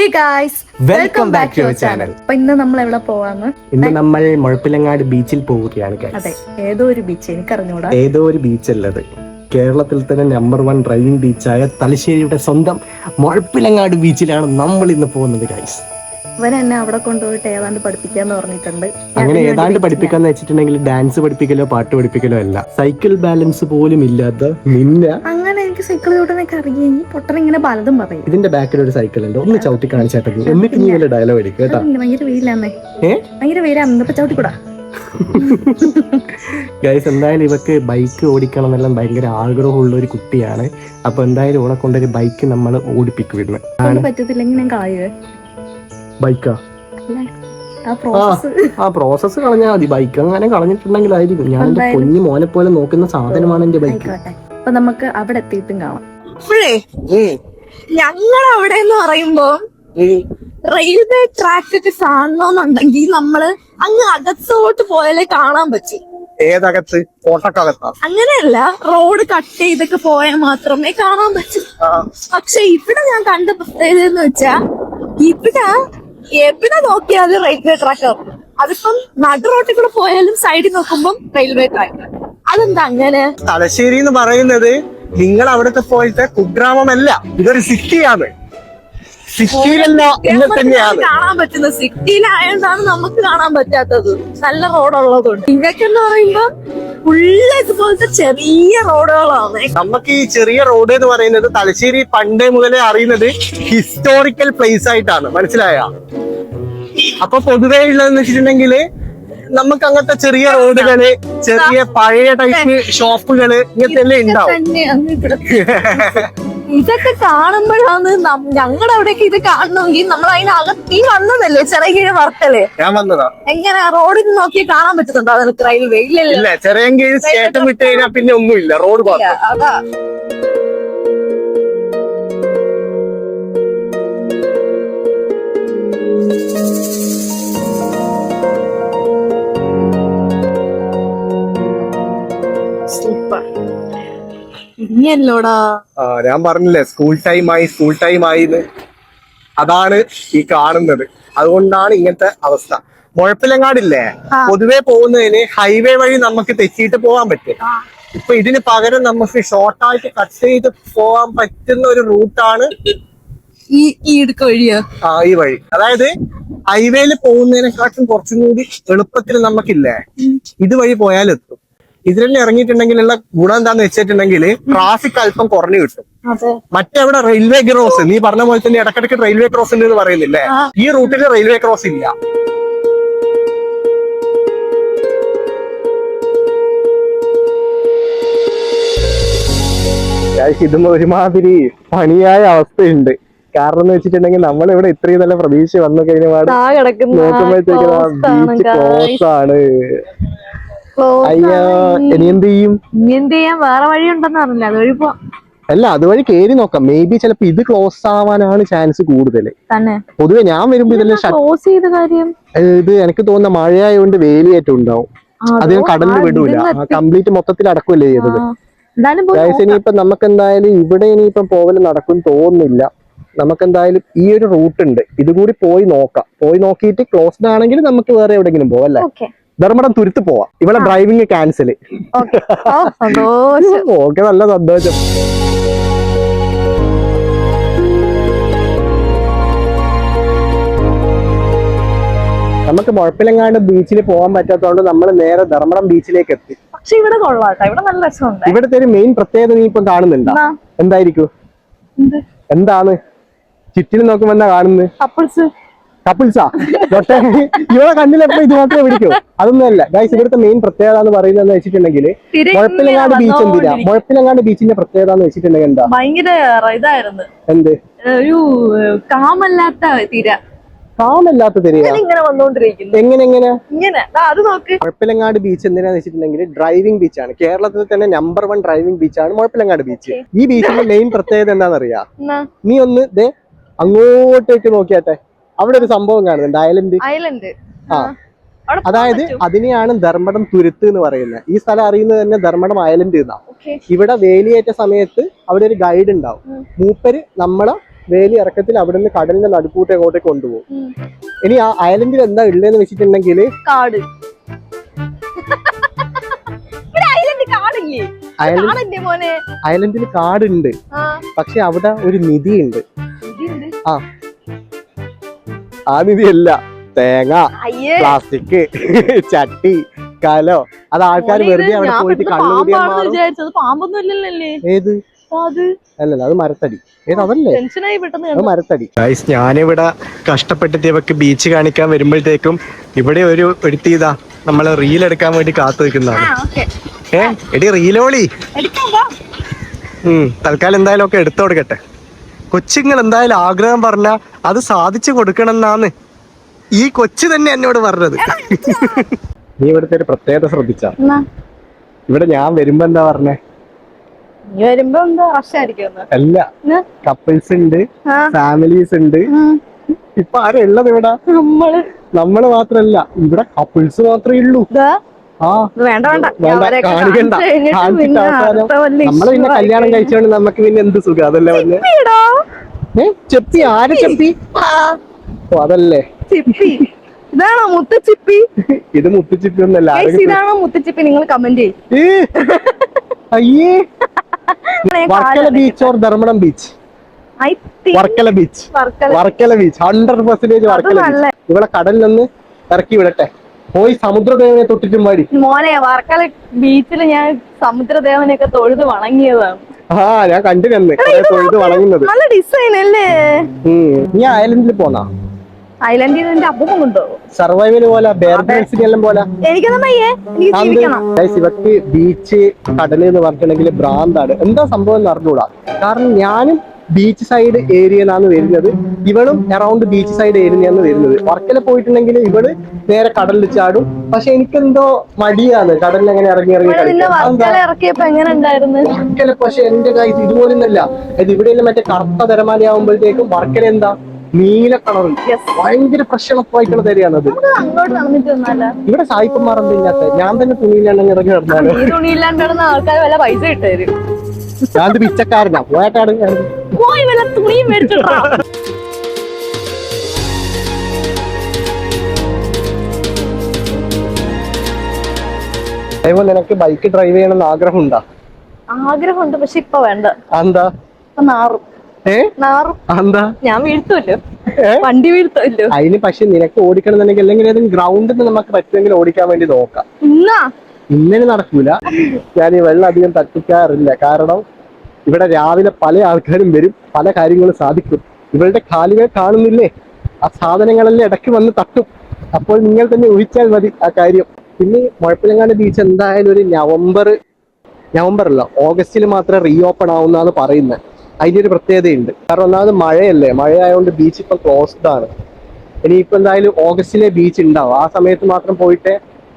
Hey guys, welcome back to channel. അപ്പൊ ഇന്ന് നമ്മൾ എവിടെ പോവാന്ന്? ഇന്ന് നമ്മൾ മുഴപ്പിലങ്ങാട് ബീച്ചിൽ പോവുകയാണ് guys. അതെ, ഏതോ ഒരു ബീച്ച് എനിക്കറിഞ്ഞൂടാ. ഏതോ ഒരു ബീച്ച് അല്ലത്, കേരളത്തിൽ തന്നെ നമ്പർ 1 ഡ്രൈവിംഗ് ബീച്ചായ തലശ്ശേരിയുടെ സ്വന്തം മുഴപ്പിലങ്ങാട് ബീച്ചിലാണ് നമ്മൾ ഇന്ന് പോകുന്നത് ഗൈസ്. ഇവൻ എന്നെ അവിടെ കൊണ്ടുപോയിട്ട് ഏതാണ്ട് പഠിപ്പിക്കാന്ന് പറഞ്ഞിട്ടുണ്ട്. അങ്ങനെ ഏതാണ്ട് പഠിപ്പിക്കാന്ന് വെച്ചിട്ടുണ്ടെങ്കിൽ ഡാൻസ് പഠിപ്പിക്കലോ പാട്ട് പഠിപ്പിക്കലോ അല്ല, സൈക്കിൾ ബാലൻസ് പോലും ഇല്ലാത്ത നിന്നെ അങ്ങനെ എനിക്ക് സൈക്കിൾ ചവിട്ടാനൊക്കെ അറിയാം. പൊട്ടൻ ഇങ്ങനെ പലതും പറയും. ഇതിന്റെ ബാക്കിൽ ഒരു സൈക്കിൾ ഉണ്ട്, ഒന്ന് ചവിട്ടി കാണിച്ചാട്ടെ, എന്നിട്ട് നീ വല്ല ഡയലോഗ് അടിക്കും കേട്ടോ. ഭയങ്കര വെയിലാന്നേ, ഭയങ്കര വെയിലാന്ന്, ഇപ്പൊ ചവിട്ടിക്കൂടാ ഗൈസ്. എന്തായാലും ഇവക്ക് ബൈക്ക് ഓടിക്കണം എന്നെല്ലാം ഭയങ്കര ആഗ്രഹമുള്ള ഒരു കുട്ടിയാണ്. അപ്പൊ എന്തായാലും ഓളെ കൊണ്ടൊരു ബൈക്ക് നമ്മൾ ഓടിപ്പിക്കുവിടുന്നു. പറ്റത്തില്ലെങ്കിൽ ഞാൻ കളയുവേ ബൈക്കാ ആ പ്രോസസ് കളഞ്ഞാൽ മതി. ബൈക്ക് അങ്ങനെ കളഞ്ഞിട്ടുണ്ടെങ്കിലായിരിക്കും. ഞാൻ എന്റെ കുഞ്ഞു മോനെ പോലെ നോക്കുന്ന സാധനമാണ് എന്റെ ബൈക്ക്. അപ്പൊ നമുക്ക് അവിടെ എത്തിയിട്ടും കാണാം. ഞങ്ങൾ അവിടെ എന്ന് പറയുമ്പോ റെയിൽവേ ട്രാക്ക് ഒക്കെ കാണണമെന്നുണ്ടെങ്കിൽ നമ്മള് അങ്ങ് അകത്തോട്ട് പോയാലേ കാണാൻ പറ്റും. ഏതകത്ത്? കോട്ടക്കകത്താ? അങ്ങനെയല്ല, റോഡ് കട്ട് ചെയ്തൊക്കെ പോയാൽ മാത്രമേ കാണാൻ പറ്റൂ. പക്ഷെ ഇവിടെ ഞാൻ കണ്ട പ്രത്യേകത എന്ന് വെച്ചാ ഇവിടെ എവിടെ നോക്കിയാലും റെയിൽവേ ട്രാക്ക്. അതിപ്പം നടു റോട്ടിൽ കൂടെ പോയാലും സൈഡിൽ നോക്കുമ്പം റെയിൽവേ ട്രാക്ക്. അതെന്താ അങ്ങനെ? തലശ്ശേരി എന്ന് പറയുന്നത് നിങ്ങൾ അവിടുത്തെ പോലത്തെ കുഗ്രാമമല്ല, ഇതൊരു സിറ്റിയാണ്. സിറ്റിയിലല്ല ഇങ്ങനെ തന്നെയാണ് കാണാൻ പറ്റുന്നത്. സിറ്റിയിലായതുകൊണ്ടാണ് നമുക്ക് കാണാൻ പറ്റാത്തത്. നല്ല റോഡുള്ളതുകൊണ്ട്. ഇതൊക്കെ എന്ന് പറയുമ്പോ ഫുള്ള് ഇതുപോലത്തെ ചെറിയ റോഡുകളാണ്. നമുക്ക് ഈ ചെറിയ റോഡ് എന്ന് പറയുന്നത് തലശ്ശേരി പണ്ടേ മുതലേ അറിയുന്നത് ഹിസ്റ്റോറിക്കൽ പ്ലേസ് ആയിട്ടാണ്, മനസ്സിലായ? അപ്പൊ പൊതുവേ ഉള്ളതെന്ന് വെച്ചിട്ടുണ്ടെങ്കിൽ നമുക്ക് അങ്ങനത്തെ ചെറിയ റോഡുകള്, ചെറിയ പഴയ ടൈപ്പ് ഷോപ്പുകള് ഇങ്ങനത്തെ എല്ലാം ഉണ്ടാവും. ഇതൊക്കെ കാണുമ്പോഴാണ് ഞങ്ങളുടെ അവിടേക്ക് ഇത് കാണണമെങ്കിൽ നമ്മൾ അതിനകത്ത് വന്നതല്ലേ ചെറിയ വർക്കല്. ഞാൻ വന്നതാ. എങ്ങനെ റോഡിൽ നോക്കി കാണാൻ പറ്റുന്നുണ്ടോ അതിനകത്ത് റെയിൽവേ? ഇല്ല, ചെറിയ സ്റ്റേറ്റം വിട്ട് കഴിഞ്ഞാൽ പിന്നെ ഒന്നുമില്ല, റോഡ് മാത്രം. അതാ ഇനിയല്ലോടാ. ഞാൻ പറഞ്ഞില്ലേ സ്കൂൾ ടൈം ആയി. അതാണ് ഈ കാണുന്നത്. അതുകൊണ്ടാണ് ഇങ്ങനത്തെ അവസ്ഥ. മുഴപ്പിലങ്ങാടില്ലേ, പൊതുവെ പോകുന്നതിന് ഹൈവേ വഴി നമുക്ക് തെറ്റിയിട്ട് പോകാൻ പറ്റും. ഇപ്പൊ ഇതിന് പകരം നമുക്ക് ഷോർട്ടായിട്ട് കട്ട് ചെയ്ത് പോകാൻ പറ്റുന്ന ഒരു റൂട്ടാണ് ഈ ഇടുക്ക വഴിയോ? ഈ വഴി. അതായത് ഹൈവേയിൽ പോകുന്നതിനെക്കാട്ടും കുറച്ചും കൂടി എളുപ്പത്തിൽ നമുക്കില്ലേ ഇതുവഴി പോയാലെത്തും. ഇതിലെല്ലാം ഇറങ്ങിയിട്ടുണ്ടെങ്കിലുള്ള ഗുണം എന്താന്ന് വെച്ചിട്ടുണ്ടെങ്കിൽ ട്രാഫിക് അല്പം കുറഞ്ഞു കിട്ടും. മറ്റെവിടെ റെയിൽവേ ക്രോസ്, നീ പറഞ്ഞ പോലെ തന്നെ ഇടക്കിടക്ക് റെയിൽവേ ക്രോസ് ഉണ്ട് എന്ന് പറയുന്നില്ലേ, ഈ റൂട്ടിൽ റെയിൽവേ ക്രോസ് ഇല്ല. ഇതും ഒരുമാതിരി പണിയായ അവസ്ഥയുണ്ട്. കാരണം എന്ന് വെച്ചിട്ടുണ്ടെങ്കിൽ നമ്മളിവിടെ ഇത്രയും നല്ല പ്രതീക്ഷ വന്നു കഴിഞ്ഞാൽ നോക്കുമ്പോഴത്തേക്ക് ബീച്ച് ക്ലോസ് ആണ്. അയ്യോ, ഇനി എന്ത് ചെയ്യും? വേറെ വഴി ഉണ്ടെന്ന് പറഞ്ഞില്ല, അതുവഴി പോവാം. അല്ല, അതുവഴി കേറി നോക്കാം. മേ ബി ചിലപ്പോ ഇത് ക്ലോസ് ആവാനാണ് ചാൻസ് കൂടുതൽ. പൊതുവെ ഞാൻ വരുമ്പോ ഇതെല്ലാം ഇത് എനിക്ക് തോന്നുന്ന മഴയായതുകൊണ്ട് വേലിയേറ്റം ഉണ്ടാവും. അധികം കടലിൽ വിടൂല, കംപ്ലീറ്റ് മൊത്തത്തിൽ അടക്കുകയല്ലേ ചെയ്തത്. ഇനിയിപ്പൊ നമുക്ക് എന്തായാലും ഇവിടെ ഇനിയിപ്പം പോവല് നടക്കും തോന്നുന്നില്ല. നമുക്ക് എന്തായാലും ഈ ഒരു റൂട്ട് ഉണ്ട്, ഇതുകൂടി പോയി നോക്കാം. പോയി നോക്കിയിട്ട് ക്ലോസ്ഡ് ആണെങ്കിൽ നമുക്ക് വേറെ എവിടെയെങ്കിലും പോവാം അല്ലേ. ധർമ്മടം തുരുത്ത് പോവാം. ഇവിടെ ഡ്രൈവിംഗ് ക്യാൻസല്. ഓക്കെ, നല്ല സന്തോഷം. നമുക്ക് മുഴപ്പിലങ്ങാട് ബീച്ചിൽ പോകാൻ പറ്റാത്തതുകൊണ്ട് നമ്മൾ നേരെ ധർമ്മടം ബീച്ചിലേക്ക് എത്തി. പക്ഷെ ഇവിടെ കൊള്ളാട്ടോ, ഇവിടെ നല്ല രസമുണ്ട്. ഇവിടുത്തെ ഒരു മെയിൻ പ്രത്യേകത നീ ഇപ്പൊ കാണുന്നുണ്ടോ? എന്തായിരിക്കും? എന്താണ് ചുറ്റിൽ നോക്കുമ്പോ എന്താ കാണുന്നത്? കപ്പിൾസാ? ഇവിടെ കണ്ണിലെപ്പോ ഇത് മാത്രമേ പിടിക്കൂ? അതൊന്നുമല്ല ഗൈസ്. ഇവിടുത്തെ മെയിൻ പ്രത്യേകത എന്ന് പറയുന്നത് വെച്ചിട്ടുണ്ടെങ്കിൽ മുഴപ്പിലങ്ങാട് ബീച്ച് എന്തിനാ? മുഴപ്പിലങ്ങാട് ബീച്ചിന്റെ പ്രത്യേകത എന്ന് വെച്ചിട്ടുണ്ടെങ്കിൽ എന്താ? ഭയങ്കര ഇതായിരുന്നു. എന്ത്? ഒരു കാമല്ലാത്ത തിര. കാമല്ലാത്ത തിരയാ ഇങ്ങനെ വന്നോണ്ടിരിക്കുന്നു. എങ്ങനെ? അത് നോക്ക്. മുഴപ്പിലങ്ങാട് ബീച്ച് എന്തിനാന്ന് വെച്ചിട്ടുണ്ടെങ്കിൽ ഡ്രൈവിംഗ് ബീച്ചാണ്. കേരളത്തിൽ തന്നെ നമ്പർ 1 ഡ്രൈവിംഗ് ബീച്ചാണ് മുഴപ്പിലങ്ങാട് ബീച്ച്. ഈ ബീച്ചിന്റെ മെയിൻ പ്രത്യേകത എന്താണെന്നറിയാ? നീ ഒന്ന് അങ്ങോട്ടേക്ക് നോക്കിയാട്ടെ, അവിടെ ഒരു സംഭവം കാണുന്നുണ്ട്, ഐലൻഡ്. അതായത് അതിനെയാണ് ധർമ്മടം തുരുത്ത് എന്ന് പറയുന്നത്. ഈ സ്ഥലം അറിയുന്നത് തന്നെ ധർമ്മടം ഐലൻഡ് എന്നാണ്. ഇവിടെ വേലിയേറ്റ സമയത്ത് അവിടെ ഒരു ഗൈഡ് ഉണ്ടാവും. മൂപ്പര് നമ്മളെ വേലി ഇറക്കത്തിൽ അവിടെ നിന്ന് കടലിന്റെ നടുക്കൂട്ട് അങ്ങോട്ടേക്ക് കൊണ്ടുപോകും. ഇനി ആ ഐലൻഡിൽ എന്താ ഉള്ളതെന്ന് വെച്ചിട്ടുണ്ടെങ്കിൽ കാട്. ഐലൻഡിൽ കാടുണ്ട്, പക്ഷെ അവിടെ ഒരു നിധി ഉണ്ട്. ആ നിധിയല്ല തേങ്ങ, പ്ലാസ്റ്റിക്, ചട്ടി, കലോ, അത് ആൾക്കാർ വെറുതെ അവിടെ പോയിട്ട് ഏത് അല്ലല്ല അത് മരത്തടി. ഏതല്ലേ അത് മരത്തടി. ഞാനിവിടെ കഷ്ടപ്പെട്ടിട്ട് ഇവക്ക് ബീച്ച് കാണിക്കാൻ വരുമ്പോഴത്തേക്കും ഇവിടെ ഒരുത്തി ഇതാ നമ്മള് റീൽ എടുക്കാൻ വേണ്ടി കാത്തു നിൽക്കുന്നതാണ്. എടി റീലോളി. തൽക്കാലം എന്തായാലും ഒക്കെ എടുത്തു കൊടുക്കട്ടെ. കൊച്ചുങ്ങൾ എന്തായാലും ആഗ്രഹം പറഞ്ഞ അത് സാധിച്ചു കൊടുക്കണം എന്നാണ് ഈ കൊച്ചു തന്നെ എന്നോട് പറഞ്ഞത്. നീ ഇവിടുത്തെ ഒരു പ്രത്യേകത ശ്രദ്ധിച്ച? ഇവിടെ ഞാൻ വരുമ്പോ എന്താ പറഞ്ഞേ? അല്ല, കപ്പിൾസ് ഉണ്ട്, ഫാമിലീസ് ഉണ്ട്. ഇപ്പൊ ആരാ ഉള്ളത് ഇവിടെ? നമ്മള് മാത്രല്ല, ഇവിടെ കപ്പിൾസ് മാത്രമേ ഉള്ളൂ. കാണിക്കണ്ട, കാണിച്ചിട്ട് അവസാനം നമ്മള് പിന്നെ കല്യാണം കഴിച്ചോണ്ട് നമുക്ക് പിന്നെ എന്ത് സുഖം. അതല്ലേ പറഞ്ഞ ചെപ്പി? ആര് ചെപ്പി? അതല്ലേ ഇതാണോ മുത്തുച്ചിപ്പി? ഇത് മുത്തുച്ചിപ്പി ഒന്നല്ല. ഇതാണോ മുത്തുച്ചിപ്പി? നിങ്ങൾ കമന്റ് അയ്യേ. Varkala beach or Dharmadam beach? Varkala beach. Varkala beach 100% Varkala beach. ഇവിടെ കടലിൽ നിന്ന് ഇറക്കി വിടട്ടെ, പോയി സമുദ്രദേവനെ തൊട്ടിട്ടും പാടി. മോനെ, വർക്കല ബീച്ചിൽ ഞാൻ സമുദ്രദേവനെയൊക്കെ തൊഴുത് വണങ്ങിയതാണ്. ഞാൻ കണ്ടിരുന്നു തൊഴുത് വണങ്ങുന്നത്. നല്ല ഡിസൈൻ അല്ലേ? നീ ഐലൻഡിൽ പോന്നാ? ഐലൻഡിൽ എന്റെ അപ്പൂപ്പൻ കൊണ്ടുപോകും. സർവൈവൽ പോലെ എല്ലാം പോലെ. ഇവക്ക് ബീച്ച് കടല് എന്ന് പറഞ്ഞിട്ടുണ്ടെങ്കിൽ ഭ്രാന്താണ്. എന്താ സംഭവം എന്ന് അറിഞ്ഞൂടാ. കാരണം ഞാനും ബീച്ച് സൈഡ് ഏരിയയിലാണ് വരുന്നത്, ഇവളും അറൌണ്ട് ബീച്ച് സൈഡ് ഏരിയയാണ് വരുന്നത്. വർക്കല പോയിട്ടുണ്ടെങ്കിൽ ഇവള് നേരെ കടലിൽ ചാടും. പക്ഷെ എനിക്കെന്തോ മടിയാണ് കടലിൽ എങ്ങനെ ഇറങ്ങി വർക്കല. പക്ഷെ എന്റെ കാര്യം ഇതുപോലൊന്നല്ല. ഇവിടെയെല്ലാം മറ്റേ കറുത്ത തിരമാലയാവുമ്പോഴത്തേക്കും വർക്കല എന്താ നീല കളറിൽ ഭയങ്കര പ്രശ്നമായിട്ടുള്ള തരികയാണത്. ഇവിടെ സായിപ്പന്മാർ എന്താ ഇല്ലാത്ത? ഞാൻ തന്നെ തുണിയില്ലാണ്ട് ഇറങ്ങി നടന്നാലോ? ഞാൻ പിച്ചക്കാരനാ. പോയാട്ടാണ് അതേപോലെ നിനക്ക് ബൈക്ക് ഡ്രൈവ് ചെയ്യണമെന്ന് ആഗ്രഹമുണ്ടോ? ആഗ്രഹമുണ്ട്, പക്ഷെ ഇപ്പൊ വേണ്ട. എന്താ? ഞാൻ വീഴ്ത്തുമല്ലോ, വണ്ടി വീഴ്ത്തുമല്ലോ. അതിന് പക്ഷെ നിനക്ക് ഓടിക്കണമെന്നുണ്ടെങ്കിൽ അല്ലെങ്കിൽ ഏതെങ്കിലും ഗ്രൗണ്ടിൽ നമുക്ക് പറ്റുമെങ്കിൽ ഓടിക്കാൻ വേണ്ടി നോക്കാം. ഇന്നലെ നടക്കൂല. ഞാൻ ഈ വെള്ളം അധികം തട്ടിക്കാറില്ല. കാരണം ഇവിടെ രാവിലെ പല ആൾക്കാരും വരും, പല കാര്യങ്ങളും സാധിക്കും. ഇവരുടെ കാലുകൾ കാണുന്നില്ലേ? ആ സാധനങ്ങളെല്ലാം ഇടയ്ക്ക് വന്ന് തട്ടും. അപ്പോൾ നിങ്ങൾ തന്നെ ഊഹിച്ചാൽ മതി ആ കാര്യം. പിന്നെ മുഴപ്പിലങ്ങാട് ബീച്ച് എന്തായാലും ഒരു നവംബറല്ല ഓഗസ്റ്റിൽ മാത്രമേ റീ ഓപ്പൺ ആവുന്നാണ് പറയുന്നത്. അതിൻ്റെ ഒരു പ്രത്യേകതയുണ്ട്. കാരണം ഒന്നാമത് മഴയല്ലേ, മഴയായതുകൊണ്ട് ബീച്ച് ഇപ്പം ക്ലോസ്ഡ് ആണ്. ഇനിയിപ്പോൾ എന്തായാലും ഓഗസ്റ്റിലെ ബീച്ച് ഉണ്ടാവും. ആ സമയത്ത് മാത്രം പോയിട്ടേ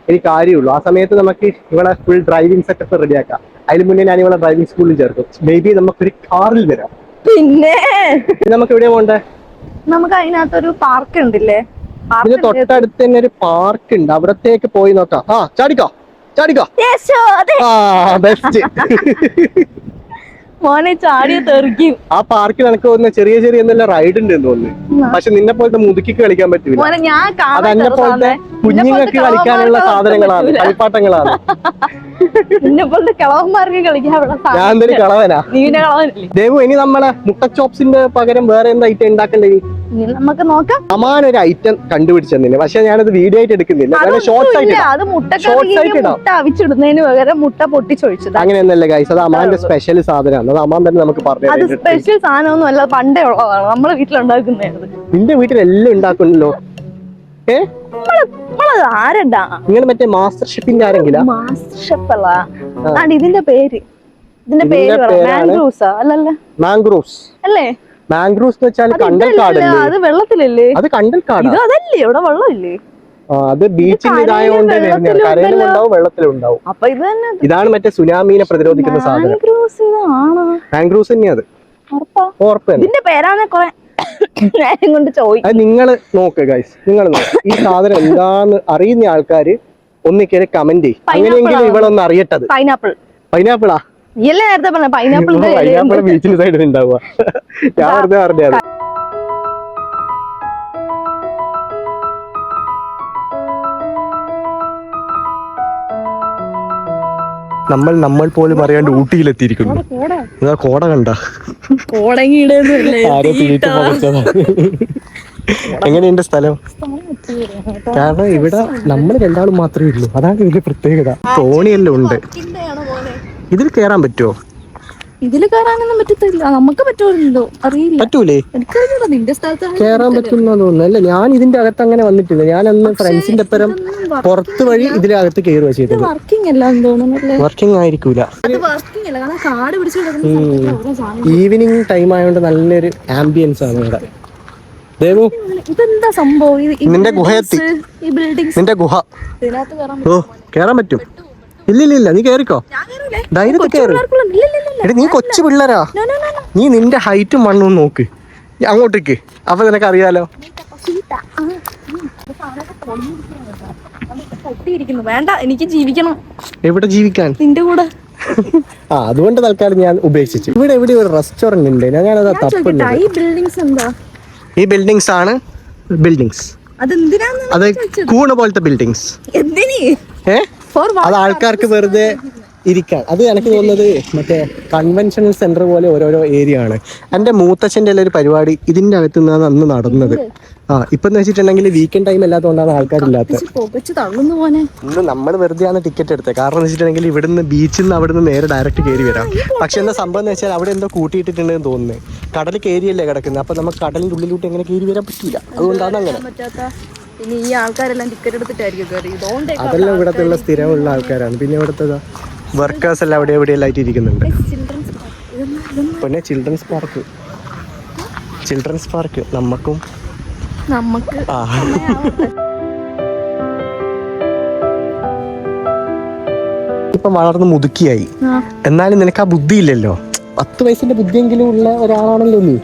എനിക്ക് കാര്യമുള്ളൂ. ആ സമയത്ത് നമുക്ക് ഇവിടെ ഫുൾ ഡ്രൈവിംഗ് സെറ്റപ്പ് റെഡിയാക്കാം. അതിന് മുന്നേ ഞാൻ ഇവിടെ ഡ്രൈവിംഗ് സ്കൂളിൽ ചേർക്കും. മേ ബി നമുക്കൊരു കാറിൽ വരാം. പിന്നെ നമുക്ക് എവിടെയാ പോണ്ടേ? നമുക്ക് അതിനകത്തൊരു പാർക്ക് ഉണ്ടല്ലേ? ഇതിന് തൊട്ടടുത്ത് തന്നെ ഒരു പാർക്ക് ഉണ്ട്, അവിടത്തേക്ക് പോയി നോക്കാം. ചാടിക്കോ. ബെസ്റ്റ്. മോനെ ചാടിയ തെറിക്കും. ആ പാർക്കിൽ എനിക്ക് തോന്നുന്ന ചെറിയ ചെറിയ എന്തെല്ലാം റൈഡ് ഉണ്ട് എന്ന് തോന്നുന്നു. പക്ഷെ നിന്നെ പോലത്തെ മുതുക്കിക്ക് കളിക്കാൻ പറ്റില്ല. അത് എന്നെ പോലത്തെ കുഞ്ഞുങ്ങൾക്ക് കളിക്കാനുള്ള സാധനങ്ങളാണ്, കളിപ്പാട്ടങ്ങളാണ്. ഞാൻ എന്തൊരു കളവനാ ദേവു. ഇനി നമ്മളെ മുട്ടച്ചോപ്സിന്റെ പകരം വേറെ എന്താ ഐറ്റം ഉണ്ടാക്കണ്ടേ? നമുക്ക് നോക്കാം. അമാൻ ഒരു ഐറ്റം കണ്ടുപിടിച്ചെന്നില്ല, പക്ഷെ ഞാനത് വീഡിയോ ആയിട്ട് എടുക്കുന്നില്ല. ഷോർട്സ് ആയിട്ട് മുട്ട പൊട്ടിച്ചൊഴിച്ചത് അങ്ങനെയൊന്നല്ലേ ഗൈസ്. അത് അമാന്റെ സ്പെഷ്യൽ സാധനമാണ്. അത് അമാൻ തന്നെ നമുക്ക് പറഞ്ഞു. സ്പെഷ്യൽ സാധനമൊന്നും അല്ല, പണ്ടേ ഉള്ളതാണ്. നമ്മളെ വീട്ടിലുണ്ടാക്കുന്നത്. നിന്റെ വീട്ടിലെല്ലാം ഉണ്ടാക്കുന്നല്ലോ. ആരണ്ടാ നിങ്ങൾ? മറ്റേ മാസ്റ്റർ ഷെഫിന്റെ ആരെങ്കിലും? മാസ്റ്റർ ഷെഫ് അല്ല, ഇതിന്റെ പേര് മാംഗ്രൂവ്സ് അല്ലേ? മാംഗ്രൂവ്സ് എന്ന് വെച്ചാൽ കണ്ടൽക്കാടല്ലേ? അത് വെള്ളത്തിലല്ലേ? അത് കണ്ടൽക്കാട്. അതല്ലേ? ഇവിടെ വെള്ളമില്ലേ? അത് ബീച്ചിൽ ഇതായോണ്ട് കരയിലും ഉണ്ടാവും വെള്ളത്തിലും ഉണ്ടാവും. അപ്പൊ ഇത് തന്നെ. ഇതാണ് മറ്റേ സുനാമീനെ പ്രതിരോധിക്കുന്ന സാധനം. മാംഗ്രൂവ്സ് തന്നെയാ. അത് ഉറപ്പ്. ഇതിന്റെ പേരാണ് കുറെ കൊണ്ട് ചോദിക്കും. അത് നിങ്ങൾ നോക്ക് ഗൈസ്, നിങ്ങൾ നോക്ക്. ഈ സാധനം എന്താന്ന് അറിയുന്ന ആൾക്കാര് ഒന്നിക്കേറി കമന്റ് ചെയ്യും. അങ്ങനെയെങ്കിലും ഇവളൊന്ന് അറിയട്ടത്. പൈനാപ്പിൾ. പൈനാപ്പിളാ? നീയല്ലേ നേരത്തെ പറഞ്ഞ പൈനാപ്പിൾ പൈനാപ്പിൾ ബീച്ചിന് സൈഡിൽ ഉണ്ടാവുക. ഞാൻ വെറുതെ പറഞ്ഞത്. നമ്മൾ പോലും അറിയാണ്ട് ഊട്ടിയിലെത്തിയിരിക്കുന്നു. കോട കണ്ട ആരോ തീറ്റ പകച്ചതാ. എങ്ങനെയുണ്ട് സ്ഥലം? കാരണം ഇവിടെ നമ്മൾ രണ്ടാളും മാത്രമേ ഉള്ളൂ, അതാണ് ഇതിന്റെ പ്രത്യേകത. തോണിയെല്ലാം ഉണ്ട്. ഇതിൽ കേറാൻ പറ്റുമോ? ഇതില് കയറാനൊന്നും പറ്റത്തില്ല. നമുക്ക് പറ്റുമല്ലോ, അറിയില്ല. പറ്റൂലേ? എനിക്കറിയില്ല, നിന്റെ സ്ഥലത്ത് കേറാൻ പറ്റുന്ന തോന്നുന്നു. അല്ല, ഞാൻ ഇതിന്റെ അകത്ത് അങ്ങനെ വന്നിട്ടില്ല. ഞാൻ അന്ന് ഫ്രണ്ട്സിന്റെ ഒപ്പം പുറത്ത് വഴി ഇതിനകത്ത് കയറുക ചെയ്തത്. വർക്കിംഗ് അല്ലാന്ന് തോന്നുന്നല്ലേ? വർക്കിംഗ് ആയിരിക്കൂല. അത് വർക്കിംഗ് അല്ല, കാരണം കാട് പിടിച്ച് കിടക്കുന്ന ഈവനിങ് ടൈം ആയതുകൊണ്ട് നല്ലൊരു ആംബിയൻസ് ആണ് ഇവിടെ. ദേവു, ഇതെന്താ സംഭവം? നിന്റെ ഗുഹയെത്തി. ഈ ബിൽഡിംഗ്സ് നിന്റെ ഗുഹ. ഇതിനകത്ത് കയറാൻ ഓ, കേറാൻ പറ്റും. ഇല്ല, നീ കേറിക്കോ, ധൈര്യത്തിൽ കേറി. എടി, നീ കൊച്ചു പിള്ളേരാ. നീ നിന്റെ ഹൈറ്റും മണ്ണും നോക്ക് അങ്ങോട്ടേക്ക്, അപ്പൊ നിനക്ക് അറിയാലോ. വേണ്ട, എനിക്ക് ജീവിക്കണം. എവിടെ ജീവിക്കാൻ? നിന്റെ കൂടെ. അതുകൊണ്ട് തൽക്കാലം ഞാൻ ഉപേക്ഷിച്ചു. ഇവിടെ ഒരു റെസ്റ്റോറന്റ് ഉണ്ട്. ഞാനത് തപ്പുന്നത്. ഈ ബിൽഡിംഗ്സ് എന്താ? ഈ ബിൽഡിങ്സ് ആണ് ബിൽഡിങ്സ്. അത് കൂണ് പോലത്തെ ബിൽഡിങ്സ്. അത് ആൾക്കാർക്ക് വെറുതെ ഇരിക്കാൻ. അത് എനിക്ക് തോന്നുന്നത് മറ്റേ കൺവെൻഷണൽ സെന്റർ പോലെ ഓരോരോ ഏരിയ ആണ്. എൻ്റെ മൂത്തച്ഛൻ്റെ ഒരു പരിപാടി ഇതിന്റെ അകത്ത് നിന്നാണ് അന്ന് നടന്നത്. ഇപ്പൊ എന്ന് വെച്ചിട്ടുണ്ടെങ്കിൽ വീക്കെൻഡ് ടൈം അല്ലാത്തതുകൊണ്ടാണ് ആൾക്കാരില്ലാത്തത്. ഇന്ന് നമ്മൾ വെറുതെയാണ് ടിക്കറ്റ് എടുത്തത്. കാരണം എന്ന് വെച്ചിട്ടുണ്ടെങ്കിൽ ഇവിടുന്ന് ബീച്ചിൽ നിന്ന് അവിടുന്ന് നേരെ ഡയറക്റ്റ് കയറി വരാം. പക്ഷെ എന്താ സംഭവം എന്ന് വെച്ചാൽ അവിടെ എന്തോ കൂട്ടിയിട്ടിട്ടുണ്ടെന്ന് തോന്നുന്നത്. കടൽ കയറിയല്ലേ കിടക്കുന്നത്. അപ്പൊ നമുക്ക് കടലിന്റെ ഉള്ളിലോട്ട് എങ്ങനെ കയറി വരാൻ പറ്റൂല. അതുകൊണ്ടാണ് അങ്ങനെ. പിന്നെ ഈ ആൾക്കാരെല്ലാം ടിക്കറ്റ് എടുത്തിട്ടായിരിക്കും. അതെല്ലാം ഇവിടത്തെ സ്ഥിരമുള്ള ആൾക്കാരാണ്. പിന്നെ ഇവിടുത്തെ വർക്കേഴ്സ് എല്ലാം എവിടെയെല്ലാം ആയിട്ട് ഇരിക്കുന്നുണ്ട്. പിന്നെ ചിൽഡ്രൻസ് പാർക്ക് നമുക്ക് ഇപ്പൊ വളർന്ന് മുതുക്കിയായി. എന്നാലും നിനക്ക് ആ ബുദ്ധി ഇല്ലല്ലോ. 10 വയസ്സിന്റെ ബുദ്ധിയെങ്കിലും ഉള്ള ഒരാളാണല്ലോ നീ.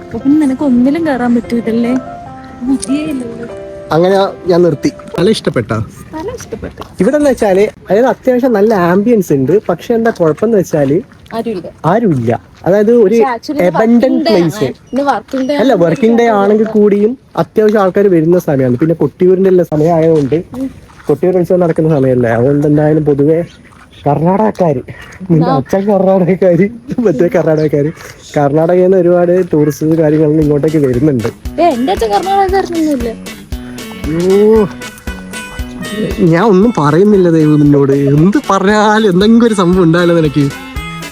നിനക്ക് ഒന്നിലും കയറാൻ പറ്റൂലല്ലേ? അങ്ങനെ ഞാൻ നിർത്തി. നല്ല ഇഷ്ടപ്പെട്ട ഇവിടെ എന്ന് വെച്ചാല്, അതായത് അത്യാവശ്യം നല്ല ആംബിയൻസ് ഉണ്ട്. പക്ഷെ എന്താ കുഴപ്പമെന്ന് വെച്ചാല് ആരുമില്ല. അതായത് ഒരു എബൻഡന്റ് പ്ലേസ് അല്ല. വർക്കിംഗ് ഡേ ആണെങ്കിൽ കൂടിയും അത്യാവശ്യം ആൾക്കാർ വരുന്ന സമയമാണ്. പിന്നെ കൊട്ടിയൂരിന്റെ എല്ലാം സമയം ആയതുകൊണ്ട്, കൊട്ടിയൂർ ഉത്സവം നടക്കുന്ന സമയമല്ലേ, അതുകൊണ്ട് എന്തായാലും പൊതുവെ കർണാടകക്കാര്, നിന്റെ അച്ഛൻ കർണാടകക്കാര്, മറ്റേ കർണാടകയിൽ നിന്ന് ഒരുപാട് ടൂറിസ്റ്റ് കാര്യങ്ങളൊന്നും ഇങ്ങോട്ടേക്ക് വരുന്നുണ്ട്. ഞാൻ ഒന്നും പറയുന്നില്ല ദൈവം നിന്നോട്. എന്ത് പറഞ്ഞാലും എന്തെങ്കിലും ഒരു സംഭവം ഉണ്ടായാലോ നിനക്ക്.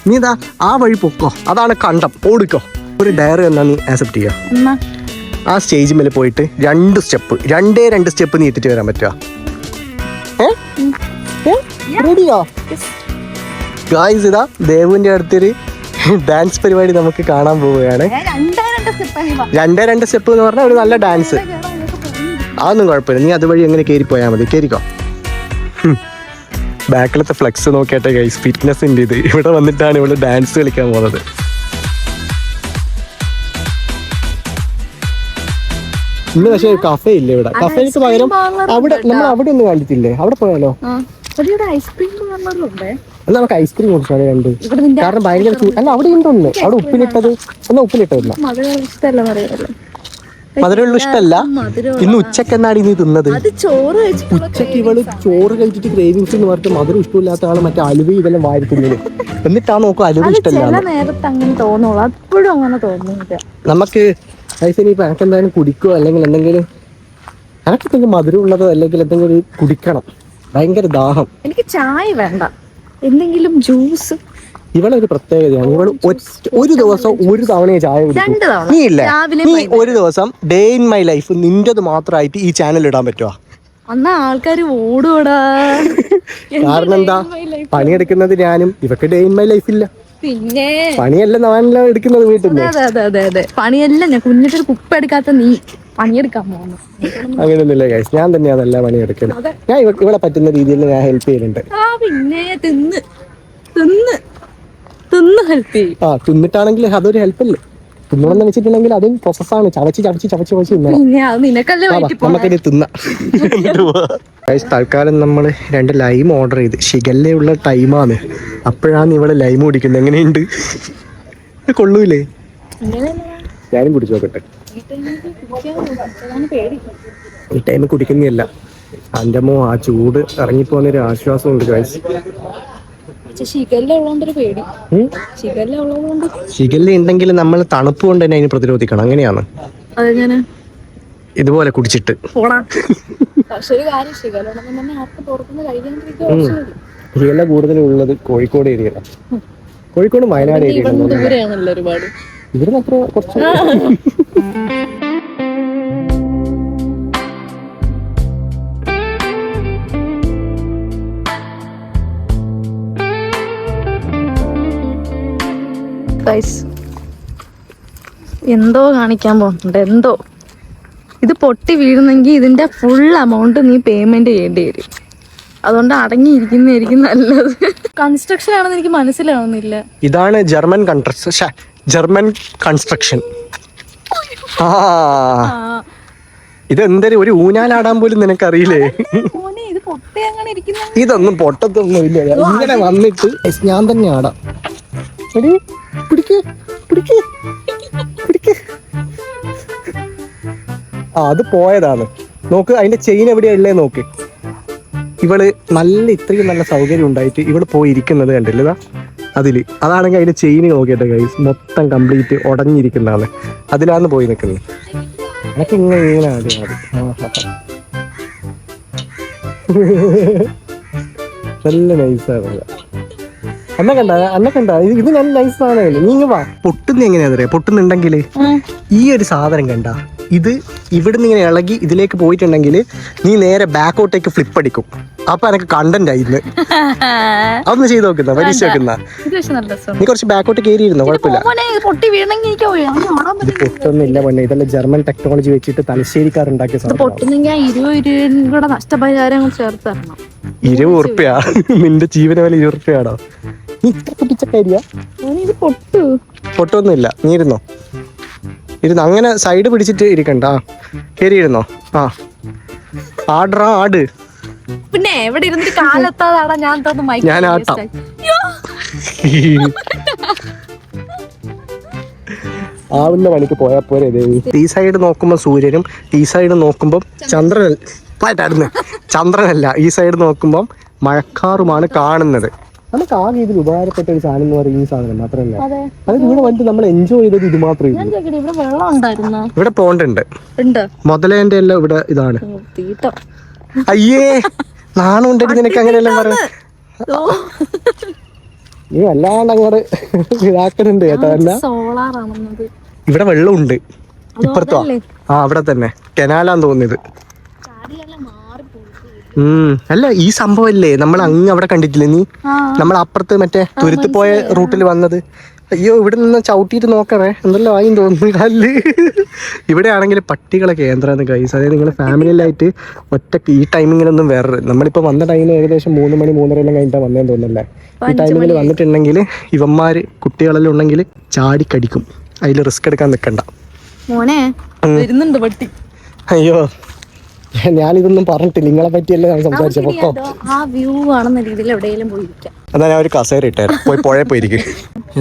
നീ ഇതാ ആ വഴി പൊക്കോ, അതാണ് കണ്ടം. ഓടിക്കോ. ഒരു ഡയറി എന്നാ നീ ആക്സെപ്റ്റ് ചെയ്യാം. ആ സ്റ്റേജ് മേലെ പോയിട്ട് 2 സ്റ്റെപ്പ് നീ ഇട്ടിട്ട് വരാൻ പറ്റുക? റെഡിയോ ഗായ്സ്? ഇതാ ദേവുവിന്റെ അടുത്തൊരു ഡാൻസ് പരിപാടി നമുക്ക് കാണാൻ പോവുകയാണ്. 2 സ്റ്റെപ്പ് എന്ന് പറഞ്ഞാൽ ഒരു നല്ല ഡാൻസ്. അതൊന്നും കുഴപ്പമില്ല, നീ അതുവഴി എങ്ങനെ കയറി പോയാൽ മതി. കയറിക്കോ. ബാക്കിലത്തെ ഫ്ലെക്സ് നോക്കിയാട്ടെ ഗൈസ്, ഫിറ്റ്നസിന്റെ ഇത്. ഇവിടെ വന്നിട്ടാണ് ഇവിടെ ഡാൻസ് കളിക്കാൻ പോകുന്നത്. ഇന്ന് പക്ഷേ കഫേ ഇല്ല ഇവിടെ. കഫേക്ക് പകരം അവിടെ നമ്മൾ അവിടെ ഒന്നും കണ്ടിട്ടില്ലേ? അവിടെ പോയാലോ? എന്നാ നമുക്ക് ഐസ്ക്രീം കുടിച്ചാലേ കണ്ടു. കാരണം ഭയങ്കര അല്ല, അവിടെ ഉണ്ടോന്ന്. അവിടെ ഉപ്പിലിട്ടത് ഉപ്പിലിട്ടതല്ല. മധുരമുള്ള ഇഷ്ടമല്ല. ഇന്ന് ഉച്ചക്ക് എന്നാടി നീ തിന്നത്? ഉച്ചക്ക് ഇവള് ചോറ് കഴിച്ചിട്ട് ക്രേവിങ്സ് എന്ന് പറഞ്ഞിട്ട് മധുരം ഇഷ്ടമില്ലാത്ത ആള് മറ്റേ അലുവ ഇതെല്ലാം വാരി തിന്നത്. എന്നിട്ടാ നോക്കും അലുവ ഇഷ്ടമല്ല. നമുക്ക് ഐസിനിപ്പോ എനക്ക് എന്തായാലും കുടിക്കോ, അല്ലെങ്കിൽ എന്തെങ്കിലും എനക്കെന്തെങ്കിലും മധുരം ഉള്ളതോ അല്ലെങ്കിൽ എന്തെങ്കിലും കുടിക്കണം. ഭയങ്കര ദാഹം. എനിക്ക് ചായ വേണ്ട, എന്തെങ്കിലും ജ്യൂസ്. ഇവളൊരു പ്രത്യേകതയാണ്. ഇവള് ഒരു ദിവസം ഒരു തവണയെ ചായ കുടിക്കും. നീ ഇല്ല, നീ ഒരു ദിവസം ഡേ ഇൻ മൈ ലൈഫ് നിന്റേത് മാത്രമായിട്ട് ഈ ചാനൽ ഇടാൻ പറ്റുമോ? അന്നാ ആൾക്കാര് ഓടുകൂടാ. കാരണം എന്താ? പണിയെടുക്കുന്നത് ഞാനും. ഇവക്ക് ഡേ ഇൻ മൈ ലൈഫ് ഇല്ല. പിന്നെ പണിയല്ല ഞാനെല്ലാം എടുക്കുന്നത് വീട്ടിൽ നിന്ന്. അതെ പണിയല്ല. ഞാൻ കുഞ്ഞിട്ടൊരു കുപ്പ എടുക്കാത്ത നീ പണിയെടുക്കാൻ പോകുന്നു. അങ്ങനെയൊന്നുമില്ല ഗൈസ്, ഞാൻ തന്നെയാണ് എല്ലാ പണിയെടുക്കുന്നത്. ഞാൻ ഇവിടെ പറ്റുന്ന രീതിയിൽ ഞാൻ ഹെൽപ്പ് ചെയ്യുന്നുണ്ട്. പിന്നെ ഹെൽപ്പ് ചെയ്യും. തിന്നിട്ടാണെങ്കിൽ അതൊരു ഹെൽപ്പല്ലേ. തിന്നണമെന്ന് വെച്ചിട്ടുണ്ടെങ്കിൽ അതും പ്രോസസ്സാണ്. ചവച്ച് തിന്നണം. നിനക്കല്ലേ നമുക്കിനി തിന്നാം. തൽക്കാലം നമ്മൾ 2 ലൈം ഓർഡർ ചെയ്ത് ഷിഗല്ലയുള്ള ടൈമാണ്. അപ്പോഴാണ് ഇവിടെ ലൈം കുടിക്കുന്നത്. എങ്ങനെയുണ്ട്? കൊള്ളൂലേ? ഞാനും കുടിച്ചു നോക്കട്ടെ. ഈ ടൈം കുടിക്കുന്നില്ല. അൻ്റെമോ ആ ചൂട് ഇറങ്ങിപ്പോന്നൊരു ആശ്വാസമുണ്ട് ഗൈസ്. ഷിഗല്ല ഉണ്ടെങ്കിൽ നമ്മൾ തണുപ്പ് കൊണ്ട് തന്നെ അതിന് പ്രതിരോധിക്കണം. അങ്ങനെയാണ് ഇതുപോലെ കുടിച്ചിട്ട്. ഷിഗല്ല കൂടുതലുള്ളത് കോഴിക്കോട് ഏരിയയിലാണ്. കോഴിക്കോട് വയനാട് ഏരിയ ഇവിടുന്ന് അത്ര കുറച്ച്. എന്തോ കാണിക്കാൻ പോകുന്നുണ്ട്. എന്തോ ഇത് പൊട്ടി വീഴുന്നെങ്കിൽ ഇതിന്റെ ഫുൾ എമൗണ്ട് നീ പേയ്മെന്റ് ചെയ്യേണ്ടി വരും. അതുകൊണ്ട് അടങ്ങിയിരിക്കുന്നതായിരിക്കും നല്ലത്. കൺസ്ട്രക്ഷൻ ആണെന്ന് എനിക്ക് മനസ്സിലാവുന്നില്ല. ഇതാണ് ജർമ്മൻ കൺസ്ട്രക്ഷൻ. ഇത് എന്തൊരു ഒരു ഊഞ്ഞാലാടാൻ പോലും നിനക്കറിയില്ലേ? ഇതൊന്നും പൊട്ടത്തൊന്നും ഇല്ല. ഇങ്ങനെ വന്നിട്ട് ഞാൻ തന്നെ ആടാം. അത് പോയതാണ്. നോക്ക് അതിന്റെ ചെയിൻ എവിടെയാ ഉള്ളേ നോക്ക്. ഇവള് ഇത്രയും നല്ല സൗകര്യം ഉണ്ടായിട്ട് ഇവള് പോയിരിക്കുന്നത് കണ്ടില്ല അതില്. അതാണെങ്കിൽ അതിന്റെ ചെയിൻ നോക്കിയിട്ട് ഗൈസ് മൊത്തം കംപ്ലീറ്റ് ഉടഞ്ഞിരിക്കുന്നതാണ്. അതിലാണ് പോയി നിൽക്കുന്നത്. അതൊക്കെ ഇങ്ങനെ നല്ല നൈസാണ്. അന്നെ കണ്ട ഇത് നല്ല നൈസ് സാധനമല്ലേ? നീ വാ. പൊട്ടുന്ന എങ്ങനെയാ അറിയാം? പൊട്ടുന്നുണ്ടെങ്കിൽ ഈ ഒരു സാധനം കണ്ട, ഇത് ഇവിടുന്ന് ഇങ്ങനെ ഇളകി ഇതിലേക്ക് പോയിട്ടുണ്ടെങ്കിൽ നീ നേരെ ബാക്കോട്ടേക്ക് ഫ്ലിപ്പ് അടിക്കും. അപ്പൊ എനിക്ക് കണ്ടന്റ് ആയിരുന്നു. അതൊന്ന് ചെയ്ത് നോക്കുന്ന പരീക്ഷ വെക്കുന്ന. നീ കുറച്ച് ബാക്കോട്ട് കയറിയിരുന്നോ? കുഴപ്പമില്ല. പൊട്ടൊന്നുമില്ല പൊന്നെ. ഇതെല്ലാം ജർമ്മൻ ടെക്നോളജി വെച്ചിട്ട് തലശ്ശേരിക്കാർ ഉണ്ടാക്കിയ സാധനം. 20 ഉറുപ്പ്യ? നിന്റെ ജീവന വില 20 ഉറുപ്പ്യാണോ? നീ ഇത്ര കുട്ടിച്ചക്കരിയാ? പൊട്ടൊന്നുമില്ല. നീ ഇരുന്നോ? അങ്ങനെ സൈഡ് പിടിച്ചിട്ട് ഇരിക്കണ്ട. കയറിയിരുന്നോ? ആട്. പിന്നെ എവിടെ ഇരുന്നിട്ട് കാലെത്താതാടാ ഞാൻ ആട്ടാം. ആവുന്ന പണിക്ക് പോയാ പോരെ. ഈ സൈഡ് നോക്കുമ്പോ സൂര്യനും ഈ സൈഡ് നോക്കുമ്പോ ചന്ദ്രനല്ല. ഈ സൈഡ് നോക്കുമ്പം മഴക്കാറുമാണ് കാണുന്നത്. നമുക്ക് ആകെ ഇതിൽ ഉപകാരപ്പെട്ട ഒരു സാധനം എന്ന് പറയുന്ന ഈ സാധനം മാത്രമല്ല. അത് ഇവിടെ വന്നിട്ട് നമ്മൾ എൻജോയ് ചെയ്തത് ഇത് മാത്രമേ. ഇവിടെ പോണ്ടുണ്ട്. മുതലേന്റെ എല്ലാം ഇവിടെ ഇതാണ്. അയ്യേ നാണുണ്ടെങ്കിൽ നിനക്ക് അങ്ങനെയെല്ലാം പറയാം. നീ വല്ലാണ്ട് അങ്ങോട്ട് ഇതാക്കുന്നുണ്ട് കേട്ടോ. ഇവിടെ വെള്ളമുണ്ട് ഇപ്പുറത്തോ. അവിടെ തന്നെ കെനാലാന്ന് തോന്നിയത്. അല്ല ഈ സംഭവല്ലേ നമ്മൾ അങ്ങ് അവിടെ കണ്ടിട്ടില്ലേ നീ? നമ്മൾ അപ്പുറത്ത് മറ്റേ തുരുത്ത് പോയ റൂട്ടിൽ വന്നത്. അയ്യോ ഇവിടെ നിന്ന് ചവിട്ടിയിട്ട് നോക്കണേ എന്തെല്ലാം ആയി തോന്നുന്നു കല്ല്. ഇവിടെ ആണെങ്കിൽ പട്ടികളെ കേന്ദ്രമാണ് ഗൈസ്. അതായത് നിങ്ങൾ ഫാമിലിയിലായിട്ട് ഒറ്റക്ക് ഈ ടൈമിങ്ങിലൊന്നും വേറെ. നമ്മളിപ്പോൾ വന്ന ടൈമിൽ ഏകദേശം 3 മണി 3:30 എല്ലാം കഴിഞ്ഞിട്ടാണ് വന്നേന്ന് തോന്നുന്നല്ലേ. ഈ ടൈമിങ്ങിൽ വന്നിട്ടുണ്ടെങ്കിൽ ഇവന്മാര് കുട്ടികളെല്ലാം ഉണ്ടെങ്കിൽ ചാടിക്കടിക്കും. അതിൽ റിസ്ക് എടുക്കാൻ നിൽക്കണ്ട. അയ്യോ ഞാനിതൊന്നും പറഞ്ഞിട്ടില്ല. നിങ്ങളെ പറ്റിയല്ലേ ഞാൻ സംസാരിച്ചപ്പോ. അതാ ഞാൻ ഒരു കസേര ഇട്ടായിരുന്നു. പോയി പുഴ പോയിരിക്കും.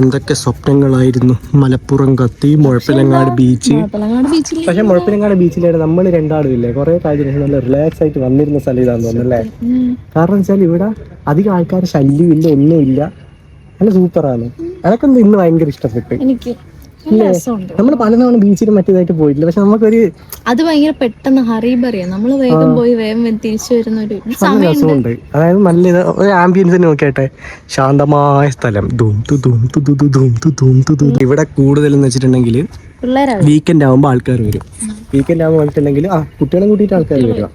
എന്തൊക്കെ സ്വപ്നങ്ങളായിരുന്നു. മലപ്പുറം കത്തി, മുഴപ്പിലങ്ങാട് ബീച്ച്. പക്ഷെ മുഴപ്പിലങ്ങാട് ബീച്ചിലായിരുന്നു നമ്മൾ രണ്ടാളും ഇല്ലേ കുറെ കാര്യം നല്ല റിലാക്സ് ആയിട്ട് വന്നിരുന്ന സ്ഥലം ഇതാന്ന് തോന്നുന്നല്ലേ. കാരണം വെച്ചാൽ ഇവിടെ അധികം ആൾക്കാർ ശല്യമില്ല, ഒന്നുമില്ല. നല്ല സൂപ്പറാണ്. അതൊക്കെ ഇന്ന് ഭയങ്കര ഇഷ്ടപ്പെട്ടു. നമ്മള് പലതവണ ബീച്ചിലും മറ്റേതായിട്ട് പോയിട്ടില്ല. പക്ഷെ നമുക്കൊരു അത് ഭയങ്കര പെട്ടെന്ന് ഹറിബറിയാ. നമ്മള് വേഗം പോയി വേഗം തിരിച്ചു വരുന്ന ഒരു രസമുണ്ട്. അതായത് നല്ല ഒരു ആംബിയൻസ് നോക്കിയാട്ടെ. ശാന്തമായ സ്ഥലം. ഇവിടെ കൂടുതൽ എന്ന് വെച്ചിട്ടുണ്ടെങ്കിൽ വീക്കെൻഡ് ആകുമ്പോൾ ആൾക്കാർ വരും. വീക്കെൻഡ് ആകുമ്പോൾ വന്നിട്ടുണ്ടെങ്കിൽ കുട്ടികളെ കൂട്ടിയിട്ട് ആൾക്കാർ വരിക.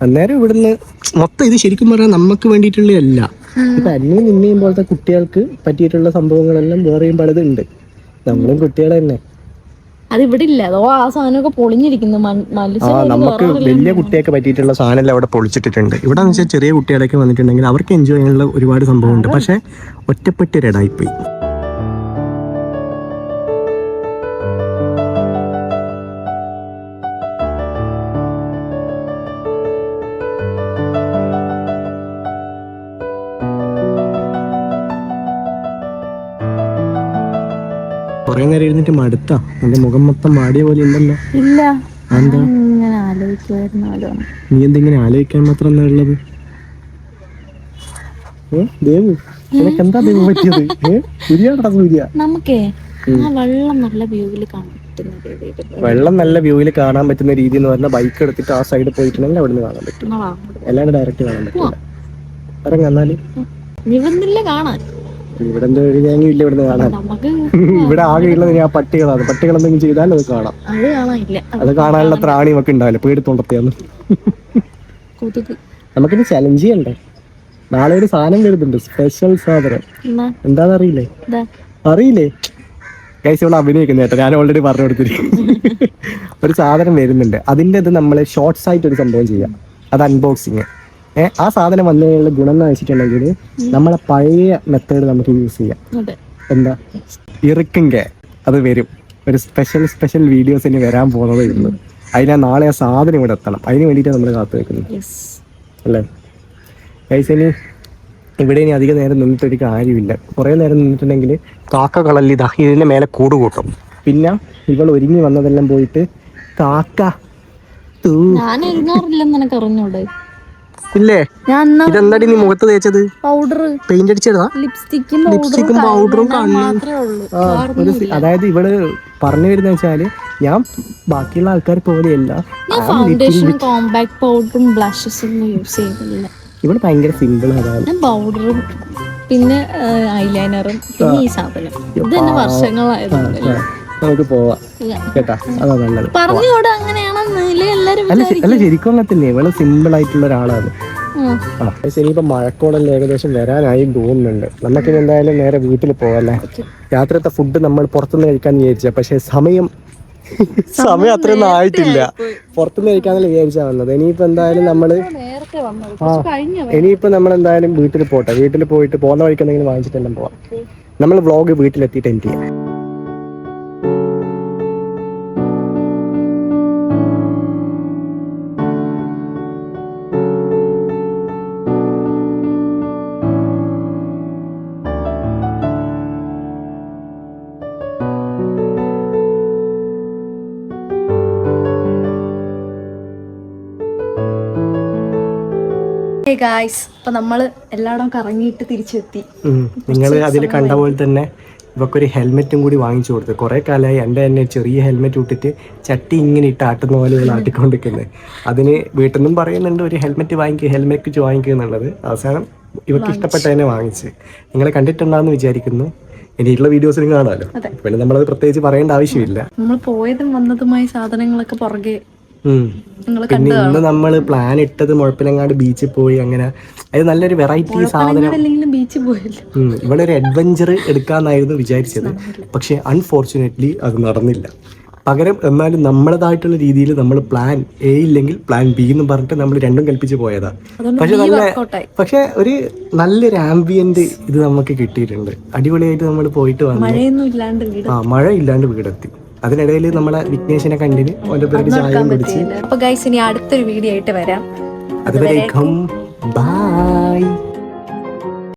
അന്നേരം ഇവിടുന്ന് മൊത്തം ഇത് ശരിക്കും പറഞ്ഞാൽ നമുക്ക് വേണ്ടിയിട്ടുള്ളതല്ല. ഇപ്പൊ അന്യം നിന്നെയും പോലത്തെ കുട്ടികൾക്ക് പറ്റിയിട്ടുള്ള സംഭവങ്ങളെല്ലാം വേറെയും പലതുണ്ട്. നമ്മളും കുട്ടികളെ തന്നെ. അത് ഇവിടെ ഇല്ല. അതോ ആ സാധനമൊക്കെ പൊളിഞ്ഞിരിക്കുന്നു. നമുക്ക് വലിയ കുട്ടിയൊക്കെ പറ്റിയിട്ടുള്ള സാധനം അവിടെ പൊളിച്ചിട്ടിട്ടുണ്ട്. ഇവിടെ എന്ന് വെച്ചാൽ ചെറിയ കുട്ടികളൊക്കെ വന്നിട്ടുണ്ടെങ്കിൽ അവർക്ക് എൻജോയ് ചെയ്യാനുള്ള ഒരുപാട് സംഭവമുണ്ട്. പക്ഷെ ഒറ്റപ്പെട്ടൊരിടായിപ്പോയി. കൊറേ നേരം ഇരുന്നിട്ട് മടുത്താ, എന്റെ മുഖം മൊത്തം മാടിയ പോലെ ഉണ്ടല്ലോ. ഇല്ല, എന്താ ഇങ്ങനെ ആലോചിക്കുമായിരുന്നു. നീ എന്തെങ്കിലും ആലോചിക്കാൻ മാത്രം എന്താ ഉള്ളത്? ദേവു എന്താ ദേവു പറ്റിയത്? സൂര്യാടാ സൂര്യ. നമുക്കേ ആ വെള്ളം നല്ല വ്യൂവിൽ കാണാൻ പറ്റുന്ന രീതിയിൽ വെള്ളം നല്ല വ്യൂവിൽ കാണാൻ പറ്റുന്ന രീതി എന്ന് പറഞ്ഞാൽ ബൈക്ക് എടുത്തിട്ട് ആ സൈഡിൽ പോയിട്ടുണ്ടെങ്കിൽ അവിടെ നിന്ന് കാണാൻ പറ്റും, അല്ലാണ്ട് ഡയറക്റ്റ് കാണാൻ പറ്റില്ല. ഇറങ്ങ എന്നാല് നിവന്നില്ല കാണാൻ. ഇവിടെ എന്തോ ഒരു തേങ്ങയും ഇല്ല ഇവിടുന്ന് കാണാൻ. നമുക്ക് ഇവിടെ ആകെ ഉള്ളത് ഞാൻ പട്ടികളാണ്. പട്ടികൾ എന്തെങ്കിലും ചെയ്താൽ അത് കാണാം. അത് കാണാനില്ല. അത് കാണാനുള്ള ത്രാണി ഒക്കെ ഉണ്ടാവില്ല, പേടിത്തോണ്ടത്തെയാണ്. കൊതുക്. നമുക്കിനി ചലഞ്ച് ചെയ്യണ്ടേ? നാളെ ഒരു സാധനം വരുന്നുണ്ട്, സ്പെഷ്യൽ സാധനം. എന്താന്ന് അറിയില്ലേ? അറിയില്ലേ ഗൈസ്? ഇവിടെ അഭിനയിക്കുന്ന കേട്ടോ, ഞാൻ ഓൾറെഡി പറഞ്ഞു കൊടുത്തിരിക്കും. ഒരു സാധനം വരുന്നുണ്ട്, അതിൻ്റെ ഇത് നമ്മൾ ഷോർട്സ് ആയിട്ട് ഒരു സംഭവം ചെയ്യാം, അത് അൺബോക്സിങ്. ആ സാധനം വന്നതിനുള്ള ഗുണം എന്ന് വെച്ചിട്ടുണ്ടെങ്കിൽ നമ്മളെ പഴയ മെത്തേഡ് നമുക്ക് യൂസ് ചെയ്യാം. എന്താ ഇറുക്കിങ്ക അത് വരും, ഒരു സ്പെഷ്യൽ വീഡിയോസ് ഇനി വരാൻ പോകുന്നതേ ഉള്ളൂ. അതിനാ നാളെ ആ സാധനം ഇവിടെ എത്തണം, അതിന് വേണ്ടിയിട്ടാണ് നമ്മൾ കാത്തു വെക്കുന്നത് അല്ലേ ഗൈസ്? ഇനി ഇവിടെ ഇനി അധികം നേരം നിന്നിട്ടൊരു കാര്യമില്ല. കുറേ നേരം നിന്നിട്ടുണ്ടെങ്കിൽ കാക്കകളല്ല ഇതാ ഇതിൻ്റെ മേലെ കൂട് കൂട്ടും. പിന്നെ ഇവൾ ഒരുങ്ങി വന്നതെല്ലാം പോയിട്ട് കാക്ക ഇല്ലേ? ഇതെന്താടി നീ മുഖത്ത് തേച്ചത്? Powder, paint അടിച്ചതാ? ലിപ്സ്റ്റിക്കും പൗഡറും അതായത് ഇവള് പറഞ്ഞു വരുന്ന വെച്ചാല് ഞാൻ ബാക്കിയുള്ള ആൾക്കാർ പോലെയല്ല, ഫൗണ്ടേഷനും കോമ്പാക്ട് പൗഡറും ബ്ലഷസും യൂസ് ചെയ്യുന്നില്ല. ഇവിടെ ഭയങ്കര സിമ്പിൾ. അതാണ് പൗഡറും പിന്നെ ഐലൈനറും പിന്നെ ഈ സാധനം. ഇത് തന്നെ വർഷങ്ങളായിരുന്നു. നമുക്ക് പോവാം കേട്ടാ, അതാ നല്ലത്. പറഞ്ഞോട് അങ്ങനെയാണെന്ന് എല്ലാരും അല്ല ശരിക്കും അങ്ങനെ തന്നെ, ഇവള് സിമ്പിൾ ആയിട്ടുള്ള ഒരാളാണ്. ശരി, ഇപ്പൊ മഴക്കോടല്ലേ ഏകദേശം വരാനായി തോന്നുന്നുണ്ട്. നമുക്കിനി എന്തായാലും നേരെ വീട്ടിൽ പോവല്ലേ. രാത്രിയത്തെ ഫുഡ് നമ്മൾ പുറത്തുനിന്ന് കഴിക്കാൻ വിചാരിച്ച, പക്ഷെ സമയം അത്രയൊന്നും ആയിട്ടില്ല. പുറത്തുനിന്ന് കഴിക്കാന്നല്ല വിചാരിച്ചാ വന്നത്. ഇനിയിപ്പോ എന്തായാലും നമ്മള് നമ്മളെന്തായാലും വീട്ടിൽ പോട്ടെ. വീട്ടിൽ പോയിട്ട് പോകുന്ന വഴിക്ക് എന്തെങ്കിലും വാങ്ങിച്ചിട്ടെല്ലാം പോവാം. നമ്മൾ വ്ളോഗ് വീട്ടിലെത്തിയിട്ട് എൻഡ് ചെയ്യാം. അപ്പൊ നമ്മള് എല്ലായിടവും കറങ്ങിയിട്ട് തിരിച്ചെത്തി. നിങ്ങൾ അതിൽ കണ്ട പോലെ തന്നെ ഇവക്കൊരു ഹെൽമെറ്റും കൂടി വാങ്ങിച്ചു കൊടുത്തു. കുറെ കാലമായി എൻ്റെ തന്നെ ചെറിയ ഹെൽമെറ്റ് ഇട്ടിട്ട് ചട്ടി ഇങ്ങനെ ഇട്ട് ആട്ടുന്ന പോലെ ഇവൾ ആട്ടിക്കൊണ്ടിരിക്കുന്നത്. അതിന് വീട്ടിൽ നിന്നും പറയുന്നുണ്ട് ഒരു ഹെൽമെറ്റ് വാങ്ങിക്കുക എന്നുള്ളത്. അവസാനം ഇവർക്ക് ഇഷ്ടപ്പെട്ടതിനെ വാങ്ങിച്ച്. നിങ്ങളെ കണ്ടിട്ടുണ്ടാന്ന് വിചാരിക്കുന്നു. ഇനിയുള്ള വീഡിയോസിലും കാണാമല്ലോ, പിന്നെ നമ്മളത് പ്രത്യേകിച്ച് പറയേണ്ട ആവശ്യമില്ല. നമ്മൾ പോയതും വന്നതുമായ സാധനങ്ങളൊക്കെ പുറകെ. പിന്നെ ഇന്ന് നമ്മൾ പ്ലാൻ ഇട്ടത് മുഴപ്പിലങ്ങാട് ബീച്ചിൽ പോയി. അങ്ങനെ അത് നല്ലൊരു വെറൈറ്റി സാധനം. ഇവിടെ ഒരു അഡ്വഞ്ചർ എടുക്കാന്നായിരുന്നു വിചാരിച്ചത്, പക്ഷെ അൺഫോർച്ചുനേറ്റ്ലി അത് നടന്നില്ല. പകരം എന്നാലും നമ്മളതായിട്ടുള്ള രീതിയിൽ നമ്മൾ പ്ലാൻ എ ഇല്ലെങ്കിൽ പ്ലാൻ ബി എന്ന് പറഞ്ഞിട്ട് നമ്മൾ രണ്ടും കൽപ്പിച്ച് പോയതാ. പക്ഷെ ഒരു നല്ലൊരു ആംബിയന്റ് ഇത് നമുക്ക് കിട്ടിയിട്ടുണ്ട്. അടിപൊളിയായിട്ട് നമ്മൾ പോയിട്ട് വന്നു. മഴ ഇല്ലാണ്ട് വീടെത്തി. അതിനിടയിൽ നമ്മളെ വിഘ്നേശനെ കണ്ടിന് ഓന്റെ പേര് ചായം പിടിച്ച്. അപ്പൊ ഗൈസ് ഇനി അടുത്തൊരു വീഡിയോ ആയിട്ട് വരാം. അതുവരേക്കും ബൈ.